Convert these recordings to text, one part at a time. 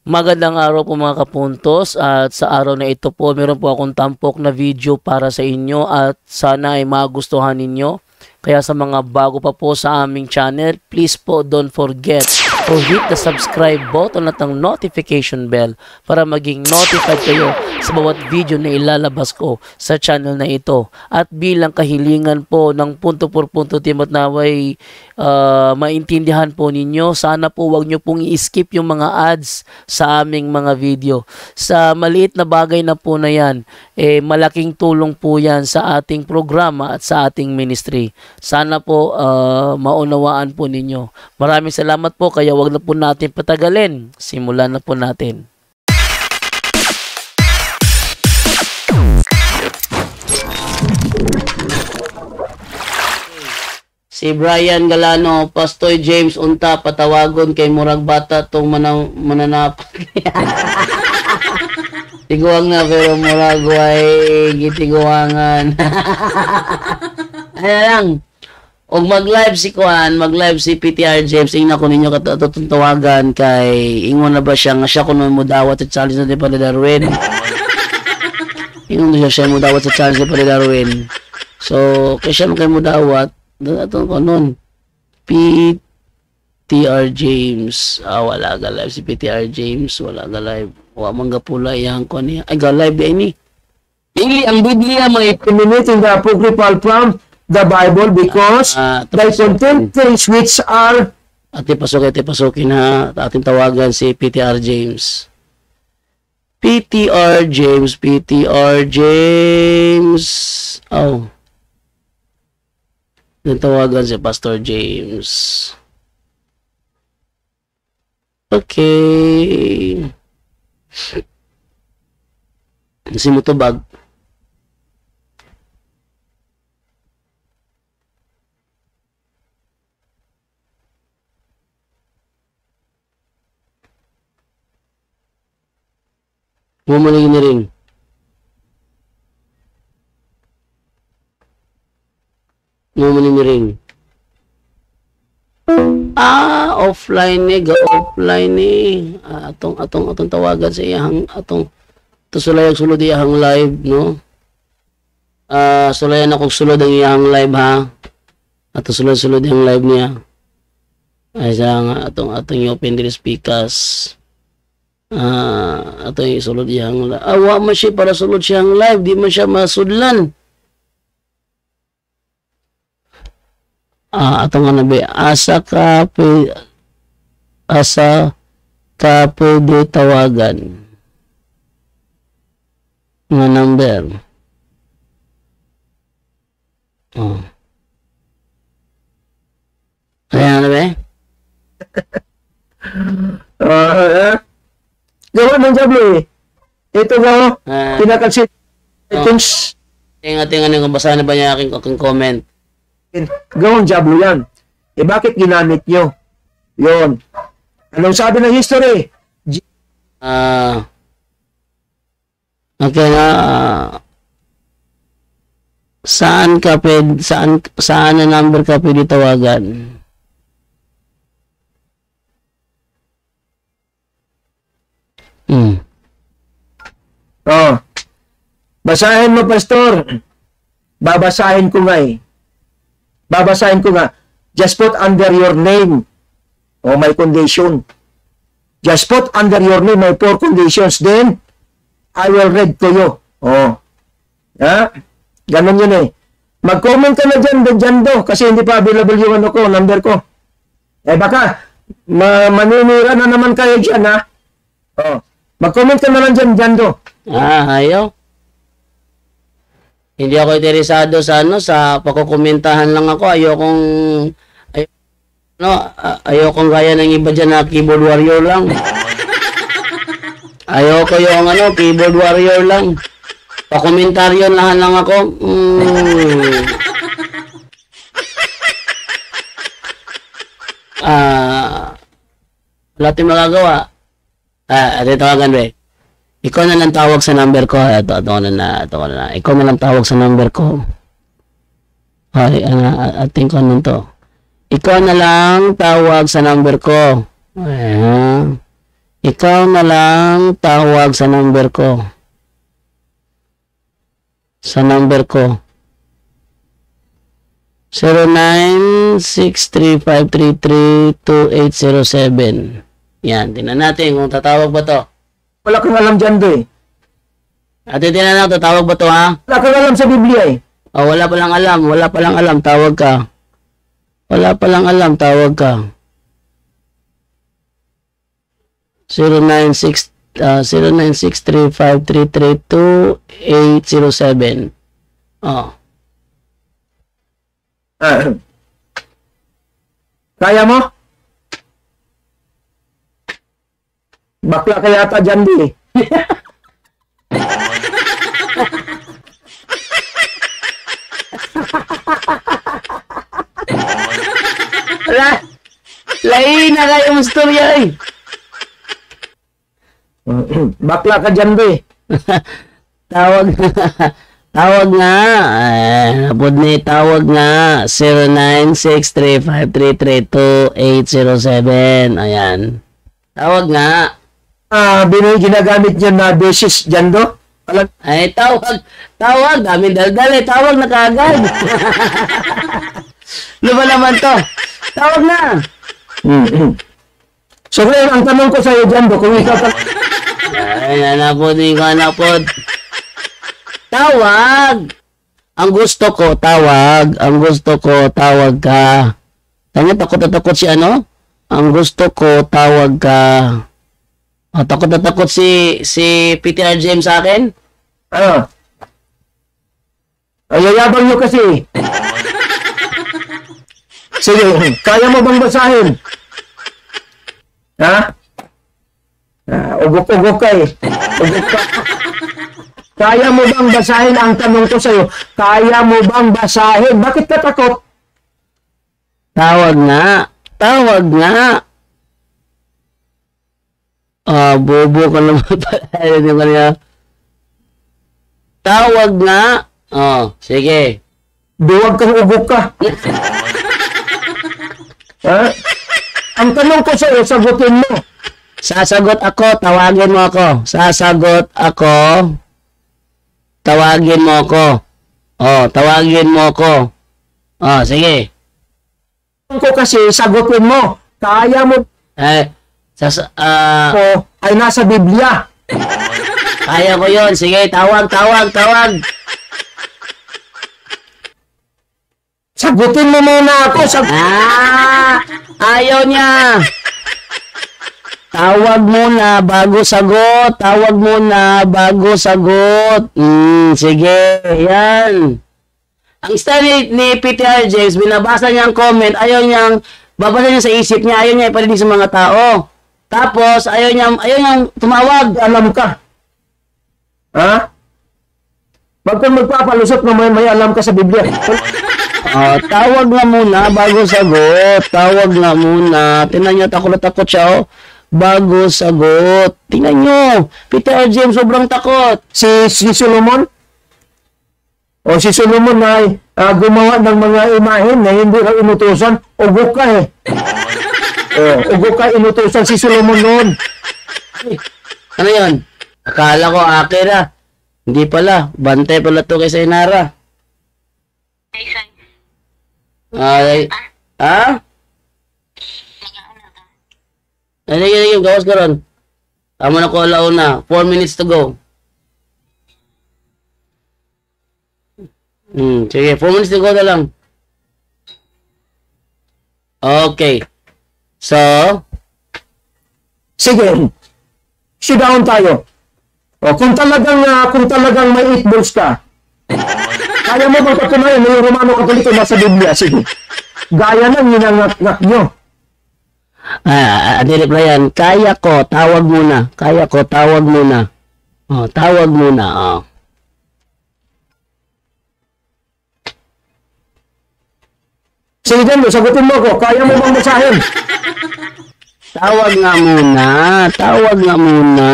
Magandang araw po mga kapuntos, at sa araw na ito po meron po akong tampok na video para sa inyo at sana ay magustuhan ninyo. Kaya sa mga bago pa po sa aming channel, please po don't forget to hit the subscribe button at ang notification bell para maging notified kayo sa bawat video na ilalabas ko sa channel na ito. At bilang kahilingan po ng punto por punto team at naway maintindihan po ninyo, sana po wag nyo pong i-skip yung mga ads sa aming mga video. Sa maliit na bagay na po na yan, malaking tulong po yan sa ating programa at sa ating ministry. Sana po maunawaan po ninyo. Maraming salamat po, kaya wag na po natin patagalin. Simulan na po natin. Si Brian Galano, Pastor James unta patawagon kay murag bata tong mananap. Tiguang na pero murag way gitiguangan. Ayan lang. Og mag-live si Kuan, mag-live si PTR James, ingna ko ninyo tawagan kay ingon na ba siya nga siya kuno mo dawat sa challenge na di pa ni Darwin. Ingon na siya mo dawat sa challenge pa ni Darwin. So, kay siya mo mo dawat dato ko nun PTR James, wala ga live si PTR James, wala ga live, wa man ga pula yang ko niya ay ga live di ni Ili ang Biblia may eliminating the apocryphal from the Bible because they contain things which are ate pasukin ha, ating tawagan si PTR James. PTR James tawagan si Pastor James. Okay. Si Mutubag. Bumalik na rin. Ring. Offline atong tawagan sa iyang atong tusulay sulod iyang live, no? Sulayan akong sulod ang iyang live ha. At sulod yung live niya. Ay sa atong i-open the speakers. Atong isulod iyang live. Wa man siya para sulod siyang live, di man siya masudlan. Atong ano ba, asa ka pwede tawagan nga number. Ayan na ba? gawa ng jablo eh. Ito gawa, pinakansin things. Tingnan kung basahan na ba niya aking comment. Gawang jablo yan. Bakit ginamit nyo? Yun. Anong sabi ng history? Okay na. Saan na number ka pwede tawagan? Basahin mo, Pastor. Babasahin ko nga. Just put under your name my condition. Just put under your name my 4 conditions. Then, I will read to you. Ganun yun eh. Mag-comment ka na dyan do. Kasi hindi pa available yung number ko. Baka, maninira na naman kayo dyan ha. Mag-comment ka na lang dyan do. Ayaw. Hindi ako interesado sa pakukomentahan lang ako. Ayokong gaya ng iba dyan na keyboard warrior lang. Ayoko yung keyboard warrior lang. Pakomentaryo lang ako. Wala tayong magagawa. Ito tawagan ba? Ikaw na lang tawag sa number ko. Ito na. Ikaw na lang tawag sa number ko. Ating ko nun to. Ikaw na lang tawag sa number ko. Ikaw na lang tawag sa number ko. Sa number ko. 0963-533-2807. Yan, tingnan natin kung tatawag ba to. Wala kang alam dyan, do eh. Ate, tingnan natin, tatawag ba to, ha? Wala kang alam sa Biblia eh. Oh, wala palang alam, tawag ka. Wala palang alam, tawag ka. 0963-533-2807. Oh. Kaya mo? Bakla kaya ata dyan, do eh. Wala. Lain na kayong storya eh. Bakla ka dyan, do eh. Tawag tawag nga. Napod ni tawag nga. 0963-533-2807. Ayan. Tawag nga. Ginagamit niya na beses dyan, do. Ay, tawag. Daming daldal eh. Tawag na kagad. Ano ba naman to? Tawag na. So ngayon, ang tanong ko sa iyo dyan, do, kung ikaw Ay, nanapod. Tawag. Ang gusto ko, tawag. Tawag ka. Tanya, takot si ano? Ang gusto ko, tawag ka. Oh, takot si PTR James sa akin? Ano? Ay, yayabang nyo kasi. Sige, kaya mo bang basahin? Ha? Ugok-ugok ka eh. Ugok ka. Kaya mo bang basahin? Ang tanong ko sa'yo, kaya mo bang basahin? Bakit ka takot? Tawag nga. Bobo ka naman pala. Tawag nga. Oh, sige. Duwag kang ugok ka. Ha? Ang tanong ko sa'yo, sagutin mo. Sasagot ako, tawagin mo ako. Tawagin mo ako. Oh, tawagin mo ako. Oh, sige. Ang ko kasi, sagutin mo. Kaya mo ay nasa Biblia. Kaya ko yun. Sige, tawag. Sagutin mo muna ako. Ayaw niya. Tawag muna bago sagot. Sige, yan. Ang style ni PTR James, binabasa niya ang comment, babasa niya sa isip niya, ayaw niya iparinig sa mga tao. Tapos, ayaw niya tumawag. Alam ka. Ha? Wag kang magpapalusot na may alam ka sa Biblia. Tawag na muna bago sagot. Tingnan niyo, takot siya, oh. Bago sagot. Tingnan niyo, PTR James, sobrang takot. Si Solomon? O si Solomon ay gumawa ng mga imahen na hindi ka inutusan. Ugok ka eh. Ugok ka, inutusan si Solomon noon. Ano yun? Akala ko akin na. Hindi pala. Bantay pala to kay Sainara. Ha? Ano gawas ka ron? Tama na ko alauna. 4 minutes to go. Sige, 4 minutes to go na lang. Okay. So, sige. Sit down tayo. Kung talagang may 8 balls ka, kaya mo bang patunayan na yung Romano Katoliko nasa Biblia? Sige. Gaya ng ninangak nyo. Replyan, kaya ko, tawag muna. Tawag muna. Sige dyan, sagutin mo ko. Kaya mo bang basahin? Tawag nga muna.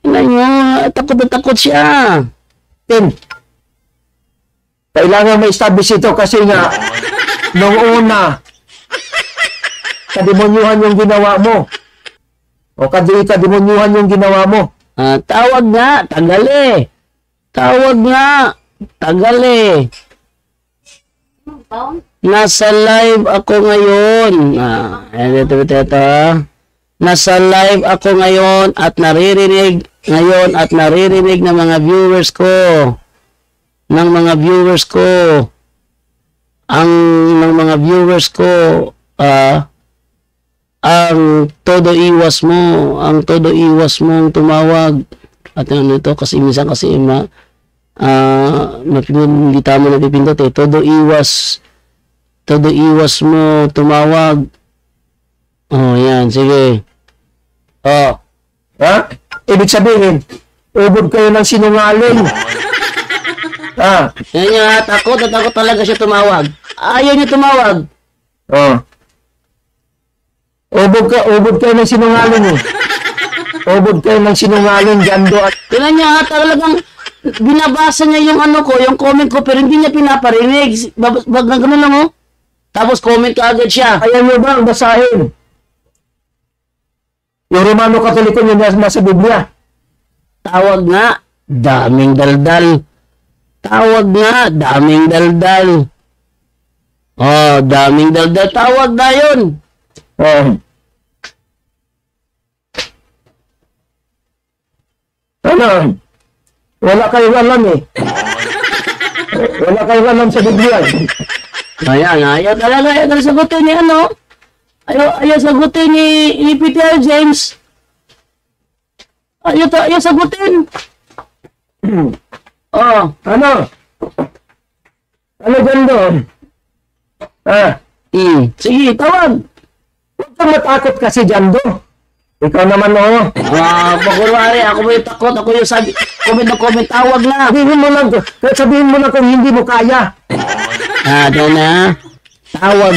Tingnan nyo, takot siya. Tim, kailangan may establish ito kasi nga, noong una, kademonyuhan yung ginawa mo. O kademonyuhan yung ginawa mo. Tawag nga, tagal eh. Tawag nga, tagal eh. Nasa live ako ngayon. Ito. Nasa live ako ngayon at naririnig ng mga viewers ko. Ng mga viewers ko, ang todo iwas mong tumawag. At ano ito, kasi minsan kasi hindi tama napipindot eh. Todo iwas mo tumawag. Oh, yan, sige. Oh. Ha? Ibig sabihin, ubod kayo ng sinungaling. Yan nga, takot talaga siya tumawag. Ayaw niya tumawag. Oh. Ubod kayo ng sinungaling eh. Ubod kayo ng sinungaling, Jando. Tingnan niya, talagang binabasa niya yung yung comment ko, pero hindi niya pinaparinig. Ganun lang oh. Tapos comment ka agad siya. Ayaw niyo ba ang basahin? Yung Romano Katoliko niya nasa Biblia. Tawag nga, daming daldal. Tawag nga, daming daldal. Oh, daming daldal. Tawag na yun. Oh. Ano? Wala kayong alam eh. Wala kayong alam sa Biblia. Ayaw talaga sagutin ni Ayaw sagutin ni Peter James. Ayaw sagutin. Oh, ano? Ano Jando? Sige, tawag. Huwag kang matakot kasi Jando. Ikaw naman Pagkunwari, ako mo yung takot, ako yung sabi, comment, tawag na. Sabihin mo na kung hindi mo kaya. Doon na. Tawag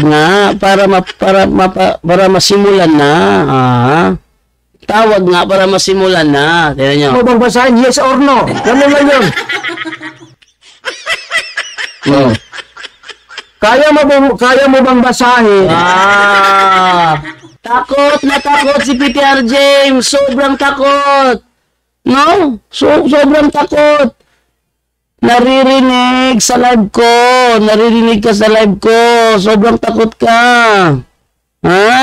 nga, para masimulan na. Tawag nga para masimulan na. Tignan nyo. Mo bang basahin, yes or no? Ganun lang yun. Kaya mo bang basahin? Takot na takot si Peter James. Sobrang takot. No? Sobrang takot. Naririnig sa live ko. Naririnig ka sa live ko. Sobrang takot ka.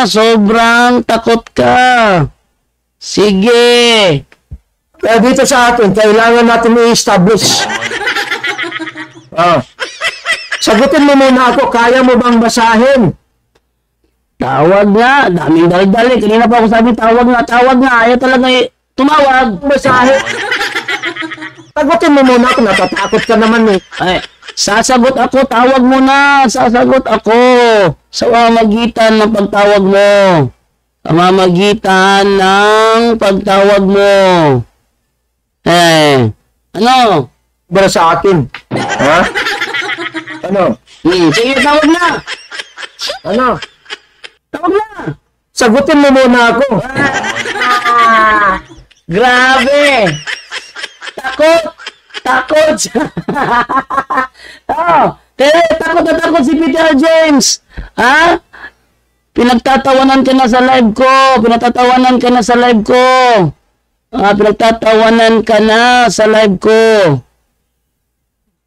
Sobrang takot ka. Sige. Kaya dito sa atin, kailangan natin i-establish. Sagutin mo muna ako, kaya mo bang basahin? Tawag nga. Daming daldal eh. Kanina pa ako sabi, tawag nga. Ayaw talaga tumawag. Basahin. Sagutin mo muna ako, natatakot ka naman eh. Sasagot ako, tawag mo na. Sasagot ako. Sa pamamagitan ng pagtawag mo. Sa pamamagitan ng pagtawag mo. Ano? Para sa akin. Ha? Ano? Sige, tawag na. Ano? Tawag na. Sagutin mo muna ako. Grabe. Takot. Takot si Peter James. Pinagtatawanan ka na sa live ko. Pinagtatawanan ka na sa live ko.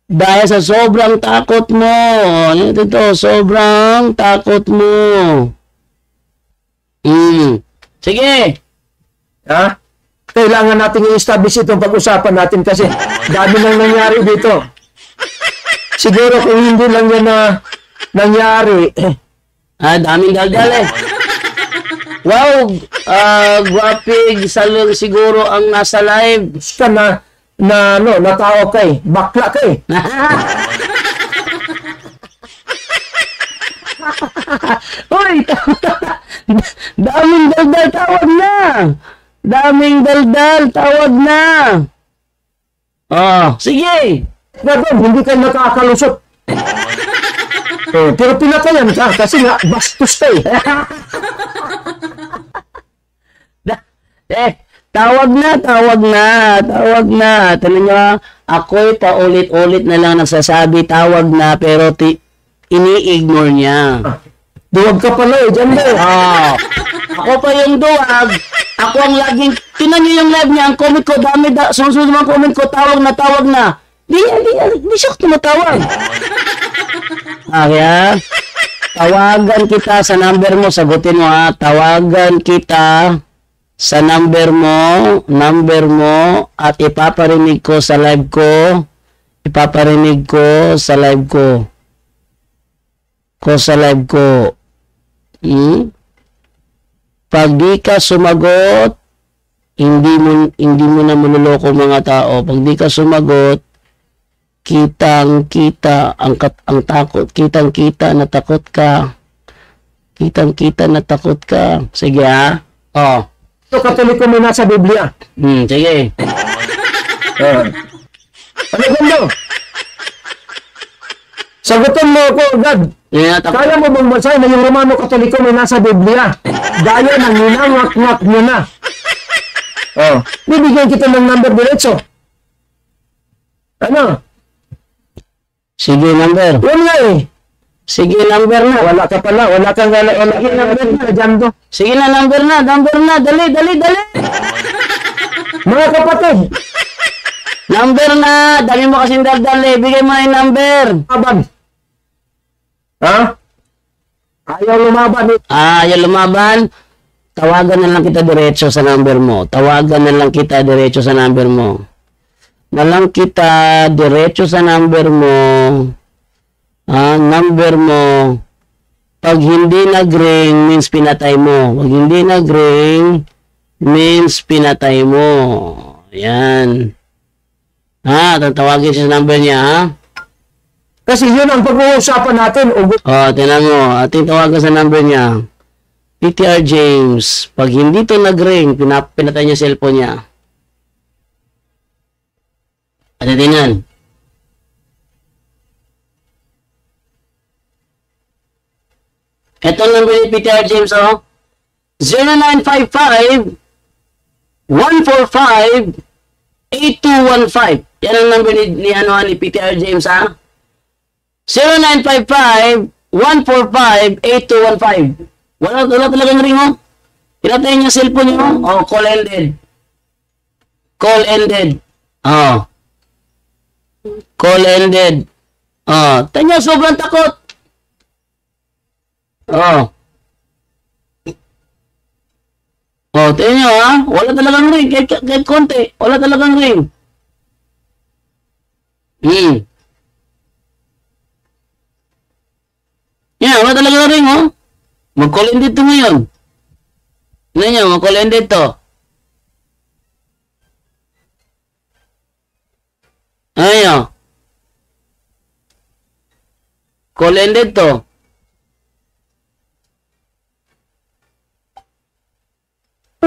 Dahil sa sobrang takot mo. Sobrang takot mo. Sige. Kailangan natin i-establish itong pag-usapan natin kasi dami nang nangyari dito. Siguro kung hindi lang yan na nangyari. Daming daldal eh. Wow, guwapig siguro ang nasa live. Ka na tao ka eh. Bakla ka eh. Uy, daming daldal, tawag na. Daming daldal, tawag na. Sige. Hindi ka nakakalusot. Pero pinatayan ka kasi nga bastos ka eh. Tawag na. Tanong nyo, ako'y paulit-ulit na lang nagsasabi, tawag na, pero ini-ignore niya. Duwag ka pala eh, Jando. Oh. Ako pa yung duwag. Ako ang laging, tinan niyo yung live niya, ang comment ko, dami, sunod mga comment ko, tawag na. Di siya tumatawag. Kaya, tawagan kita sa number mo, sagutin mo ha, tawagan kita sa number mo, at ipaparinig ko sa live ko, Pag di ka sumagot, hindi mo na manloloko mga tao. Pag di ka sumagot, kitang-kita ang takot, kitang-kita na takot ka. Sige ha. Oh. Ito Katoliko mo nasa Biblia. Sige. Ano Jando? Sagutin mo ako agad. Kaya mo bang basahin na yung Romano Katoliko may nasa Biblia? Gaya ng ninangak-ngak mo na. Oh, bibigyan kita ng number diretso. Ano? Sige, number. Yun nga eh. Sige, number na. Wala ka pala. Wala number na, Jando. Sige na, number na. Dali. Mga kapatid. Number na. Dali mo kasing dali. Bigay mo na yung number. Laban. Ha? Ayaw lumaban eh. Ayaw lumaban. Tawagan na lang kita diretso sa number mo. Number mo. Pag hindi nag-ring, means pinatay mo. Yan. Tatawagin siya sa number niya, ha? Kasi yun ang pag-uusapan natin. Tinan mo. Ating tawagan sa number niya. PTR James. Pag hindi to nag-ring, pinatay niya cellphone niya. At tingnan. Ito ang number ni PTR James, 0955 145 8215. Yan ang number ni PTR James, ha? 0955 145 8215. Wala talagang ring, oh. Pinatay niya cellphone niyo, oh. Call ended. Tanya, sobrang takot. Tingnan nyo, ha? Wala talagang ring. Kahit konti. Wala talagang ring. Yan, wala talagang ring, oh. Mag-call in dito ngayon. Tingnan nyo, mag-call in dito. Ayan. Call in dito.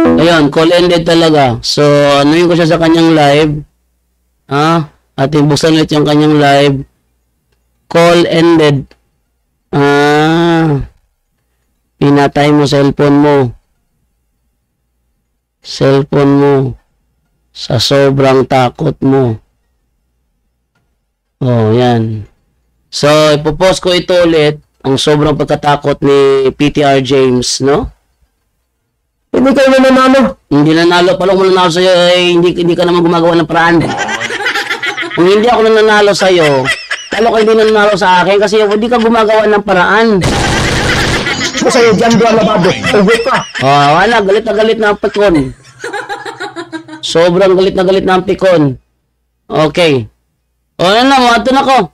Ayun, call ended talaga. So, anuin ko siya sa kanyang live. Ating buksan ulit yung kanyang live. Call ended. Pinatay mo cellphone mo. Sa sobrang takot mo. Yan. So, ipopost ko ito ulit. Ang sobrang pagkatakot ni PTR James, no? Hindi kayo nanalo. Hindi nanalo. Palang mo nanalo sa'yo, hindi ka naman gumagawa ng paraan. Kung hindi ako nanalo sa'yo, talo ka hindi nanalo sa akin kasi hindi ka gumagawa ng paraan. Sa'yo, Jando Alabado. Ugot ka. Wala. Galit na galit na ang pikon. Sobrang galit na ang pikon. Okay. Ano na, mato na ko.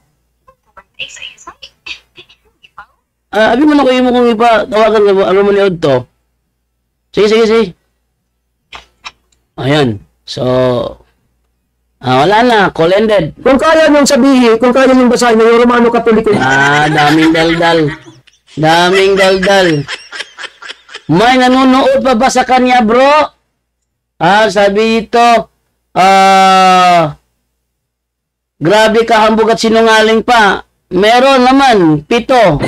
Abi mo na ko yung mukong ipa. Tawagan ka mo. Ano mo niod to? Sige. Ayan. So, wala na. Call ended. Kung kaya niyong sabihin, kung kaya niyong basahin na yung Romano Katoliko. Daming daldal. May nanonood pa ba sa kanya, bro? Sabi ito, grabe ka hambog at sinungaling pa. Meron naman, 7.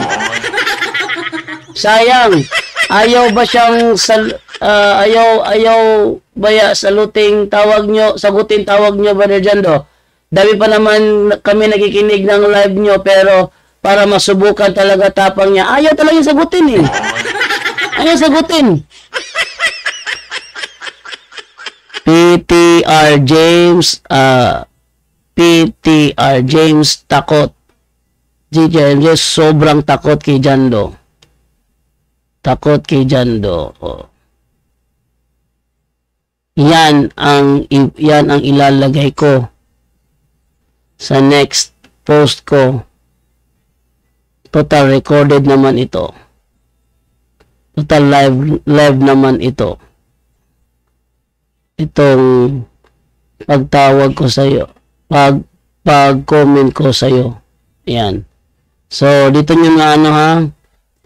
Sayang. Ayaw ba siyang sagutin tawag nyo, Brother Jando? Dami pa naman kami nakikinig ng live nyo pero para masubukan talaga tapang niya. Ayaw talaga sagutin eh. Ayaw sagutin. PTR James takot. James sobrang takot kay Jando. Takot kay Jando. Oh. Yan ang ilalagay ko sa next post ko. Total recorded naman ito. Total live naman ito. Itong pagtawag ko sa iyo, pag-comment ko sa iyo. Yan. So dito niyo na ano ha.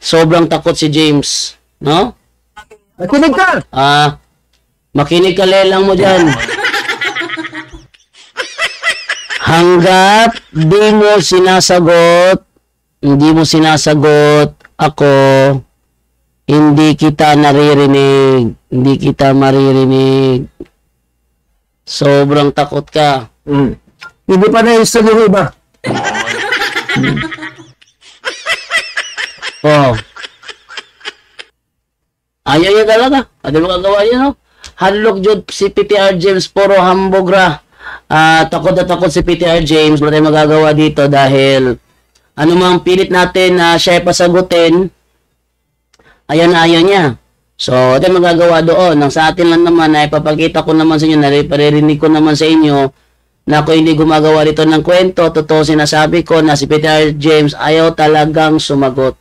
Sobrang takot si James, no? Makinig ka! Makinig ka lelang mo diyan. Hangga't hindi mo sinasagot ako, hindi kita naririnig, hindi kita maririnig. Sobrang takot ka. Hindi pa na-install yung iba. Oh. Ayaw niya talaga. Ano mo gagawa niya, no? Hadlok jud si PTR James, puro hambog ra. Takot na takot si PTR James. Wala tayong magagawa dito dahil ano mang pilit natin na siya ay pasagutin, ayaw na ayaw niya. So, ito magagawa doon. Nang sa atin lang naman, ay papakita ko naman sa inyo, naririnig ko naman sa inyo, na ako hindi gumagawa dito ng kwento, totoo sinasabi ko na si PTR James ayaw talagang sumagot.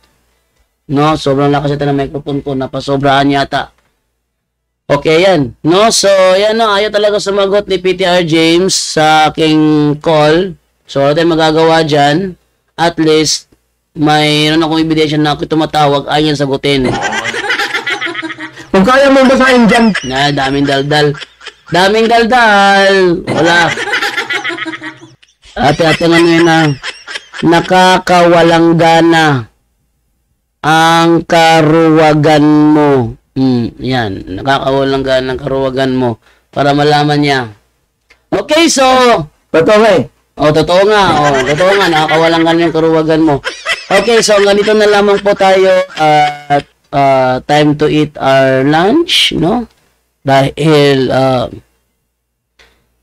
No? Sobrang lakas ito ng microphone ko, napasobrahan yata. Okay, yan. No? So, yan no, ayaw talaga sumagot ni PTR James sa aking call. So, ito magagawa dyan. At least, mayroon akong ebidensya na ako tumatawag, ayaw sagutin. Kung kaya mo basahin dyan. Na, daming daldal. Daming daldal. Wala. Ate-ate nga yun na nakakawalang gana ang karuwagan mo. Yan. Nakakawalang gana ang karuwagan mo. Para malaman niya. Okay, so. Totoo eh. Totoo nga. Totoo nga. Nakakawalang gana yung karuwagan mo. Okay, so ganito na lamang po tayo at time to eat our lunch, no? Dahil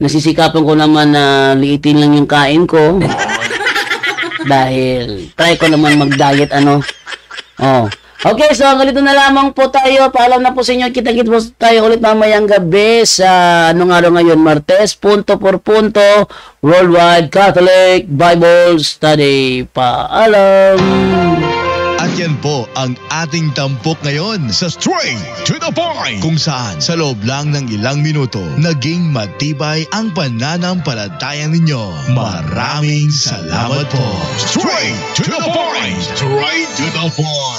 nasisikapan ko naman na liitin lang yung kain ko. Dahil try ko naman mag-diet, ano? Okay, so ganito na lamang po tayo. Paalam na po sa inyo. Kita-kit po tayo ulit mamayang gabi sa anong araw ngayon? Martes, punto por punto, Worldwide Catholic Bible Study. Paalam! At yan po ang ating tampok ngayon sa Straight to the Point, kung saan sa loob lang ng ilang minuto naging matibay ang pananampalataya ninyo. Maraming salamat po. Straight to the Point! Straight to the Point!